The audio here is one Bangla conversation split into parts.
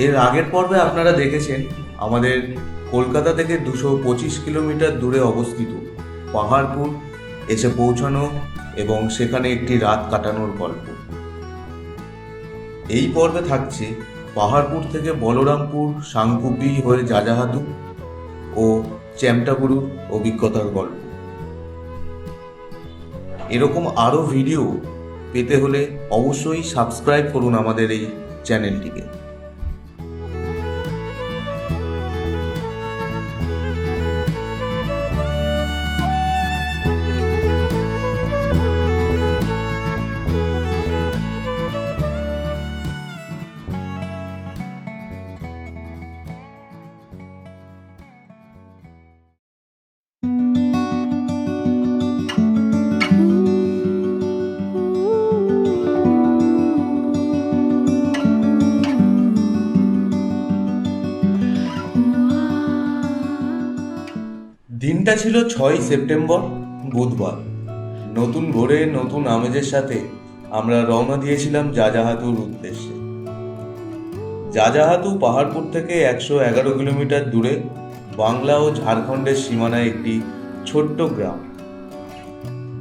এর আগের পর্বে আপনারা দেখেছেন আমাদের কলকাতা থেকে 225 কিলোমিটার দূরে অবস্থিত পাহাড়পুর এসে পৌঁছানো এবং সেখানে একটি রাত কাটানোর গল্প। এই পর্বে থাকছে পাহাড়পুর থেকে বলরামপুর সাংকুপি হয়ে যাজাহাতু ও চ্যামটাবুরুর অভিজ্ঞতার গল্প। এরকম আরও ভিডিও পেতে হলে অবশ্যই সাবস্ক্রাইব করুন আমাদের এই চ্যানেলটিকে। দিনটা ছিল 6 সেপ্টেম্বর, বুধবার। নতুন ভোরে নতুন আমেজের সাথে আমরা রওনা দিয়েছিলাম যাজাহাতুর উদ্দেশ্যে। যাজাহাতু পাহাড়পুর থেকে 111 কিলোমিটার দূরে বাংলা ও ঝাড়খণ্ডের সীমানায় একটি ছোট্ট গ্রাম,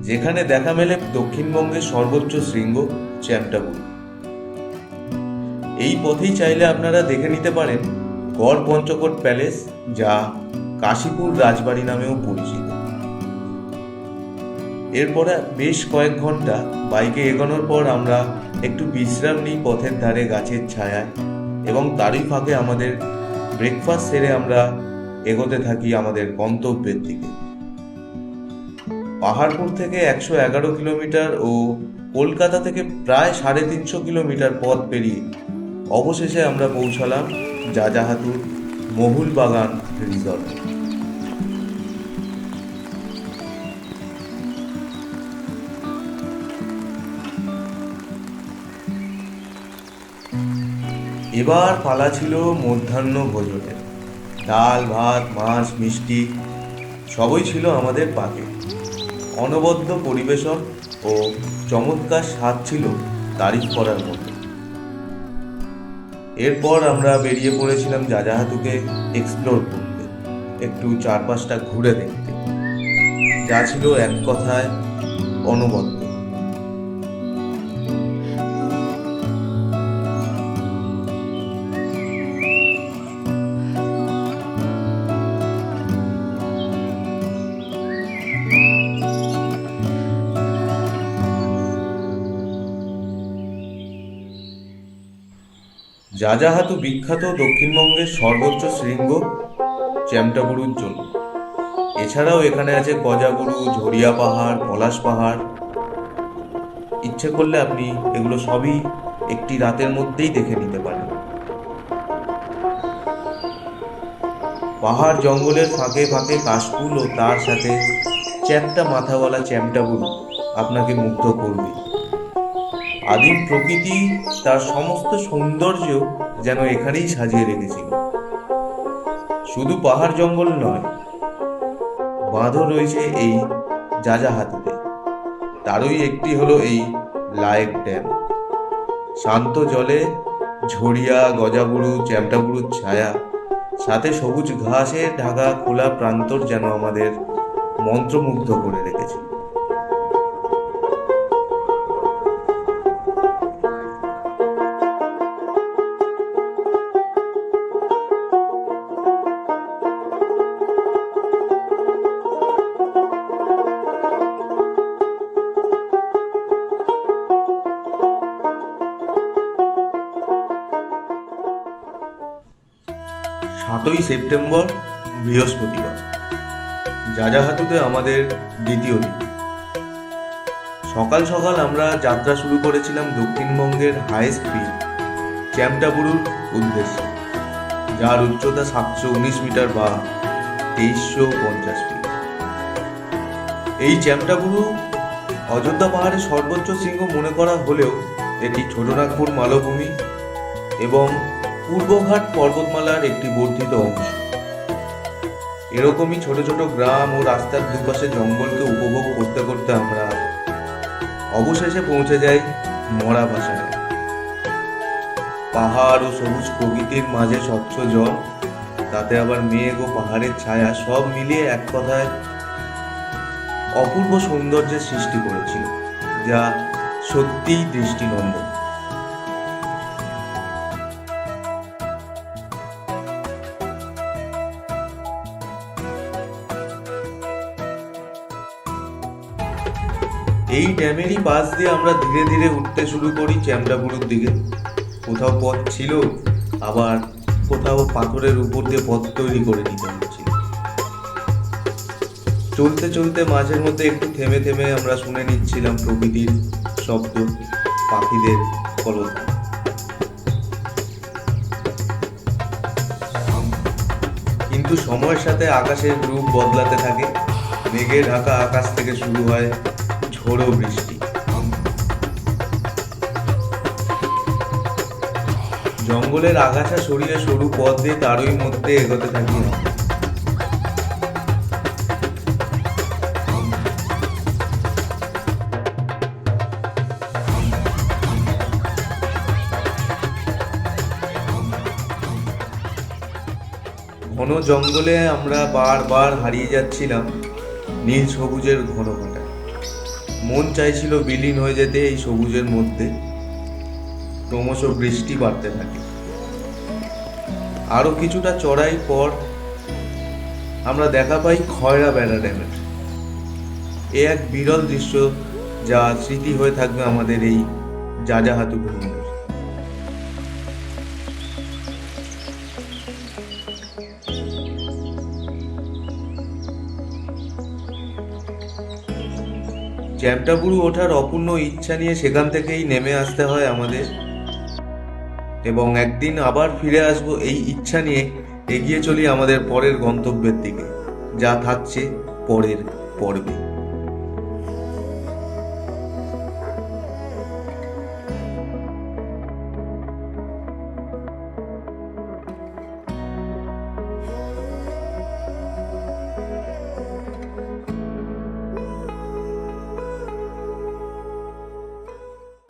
যেখানে দেখা মেলে দক্ষিণবঙ্গের সর্বোচ্চ শৃঙ্গ চ্যামটাবুরু। এই পথেই চাইলে আপনারা দেখে নিতে পারেন গড় পঞ্চকোট প্যালেস, যা কাশীপুর রাজবাড়ি নামেও পরিচিত। এরপরে বেশ কয়েক ঘন্টা বাইকে এগোনোর পর আমরা একটু বিশ্রাম নিই পথের ধারে গাছের ছায়ায়, এবং তারই ফাঁকে আমাদের ব্রেকফাস্ট সেরে আমরা এগোতে থাকি আমাদের গন্তব্যের দিকে। পাহাড়পুর থেকে 111 কিলোমিটার ও কলকাতা থেকে প্রায় 350 কিলোমিটার পথ পেরিয়ে অবশেষে আমরা পৌঁছালাম যাজাহাতুর মহুলবাগান রিসর্টে। এবার পালা ছিল মধ্যাহ্ন ভোজনের। ডাল, ভাত, মাছ, মিষ্টি সবই ছিল আমাদের পাতে। অনবদ্য পরিবেশন ও চমৎকার স্বাদ ছিল তারিফ করার মতো। এরপর আমরা বেরিয়ে পড়েছিলাম যাজাহাতুকে এক্সপ্লোর করতে, একটু চারপাশটা ঘুরে দেখতে, যা ছিল এক কথায় অনবদ্য। যাজাহাতু বিখ্যাত দক্ষিণবঙ্গের সর্বোচ্চ শৃঙ্গ চ্যামটাবুরুর জন্য। এছাড়াও এখানে আছে কজাগুরু, ঝরিয়া পাহাড়, পলাশ পাহাড়। ইচ্ছে করলে আপনি এগুলো সবই একটি রাতের মধ্যেই দেখে নিতে পারেন। পাহাড় জঙ্গলের ফাঁকে ফাঁকে কাশফুল ও তার সাথে চ্যাপ্টা মাথাওয়ালা চ্যামটাবুরু আপনাকে মুগ্ধ করবে। আদিম প্রকৃতি তার সমস্ত সৌন্দর্য যেন এখানেই সাজিয়ে রেখেছিল। শুধু পাহাড় জঙ্গল নয়, বাঁধও রয়েছে এই যাজাহাতুতে। তারই একটি হলো এই লায়েক ড্যাম। শান্ত জলে ঝরিয়া, গজাবুরু, চ্যামটাবুরুর ছায়া, সাথে সবুজ ঘাসে ঢাকা খোলা প্রান্তর যেন আমাদের মন্ত্রমুগ্ধ করে রেখেছে। 7 সেপ্টেম্বর, বৃহস্পতিবার। যাজাহাতুতে আমাদের দ্বিতীয় দিন। সকাল সকাল আমরা যাত্রা শুরু করেছিলাম দক্ষিণবঙ্গের হাইস্ট পিক চ্যামটাবুরুর উদ্দেশ্যে, যার উচ্চতা 719 মিটার বা 2350 ফিট। এই চ্যামটাবুরু অযোধ্যা পাহাড়ের সর্বোচ্চ শৃঙ্গ মনে করা হলেও এটি ছোটনাগপুর মালভূমি এবং পূর্বঘাট পর্বতমালার একটি বর্ধিত অংশ। এরকমই ছোট ছোট গ্রাম ও রাস্তার দুপাশে জঙ্গলকে উপভোগ করতে করতে আমরা অবশেষে পৌঁছে যাই মরা পাশায়। পাহাড় ও সবুজ প্রকৃতির মাঝে স্বচ্ছ জল, তাতে আবার মেঘ ও পাহাড়ের ছায়া, সব মিলিয়ে এক কথায় অপূর্ব সৌন্দর্যের সৃষ্টি করেছিল, যা সত্যিই দৃষ্টিনন্দন। এই ড্যামেরই পাশ দিয়ে আমরা ধীরে ধীরে উঠতে শুরু করি চ্যামটাবুরুর দিকে। কোথাও পথ ছিল, আবার কোথাও পাথরের উপর দিয়ে পথ তৈরি করে নিতে হচ্ছিল। চলতে চলতে মাঝের মধ্যে একটু থেমে থেমে আমরা শুনে নিচ্ছিলাম প্রকৃতির শব্দ, পাখিদের কলতান। কিন্তু সময়ের সাথে আকাশের রূপ বদলাতে থাকে। মেঘে ঢাকা আকাশ থেকে শুরু হয় ঝোড়ো বৃষ্টি। জঙ্গলের আগাছা সরিয়ে সরু পথ দিয়ে তারই মধ্যে এগোতে থাকি। ঘন জঙ্গলে আমরা বারবার হারিয়ে যাচ্ছিলাম নীল সবুজের ঘন ঘটায়। মন চাইছিল বিলীন হয়ে যেতে এই সবুজের মধ্যে। ক্রমশ বৃষ্টি বাড়তে থাকে। আরো কিছুটা চড়াই পর আমরা দেখা পাই খয়রা বেড়া ড্যামের। এ এক বিরল দৃশ্য, যা স্মৃতি হয়ে থাকবে আমাদের এই যাযাহাতু ভ্রমণের। চ্যামটাবুরু ওঠার অপূর্ণ ইচ্ছা নিয়ে সেখান থেকেই নেমে আসতে হয় আমাদের, এবং একদিন আবার ফিরে আসবো এই ইচ্ছা নিয়ে এগিয়ে চলি আমাদের পরের গন্তব্যের দিকে, যা থাকছে পরের পর্বে।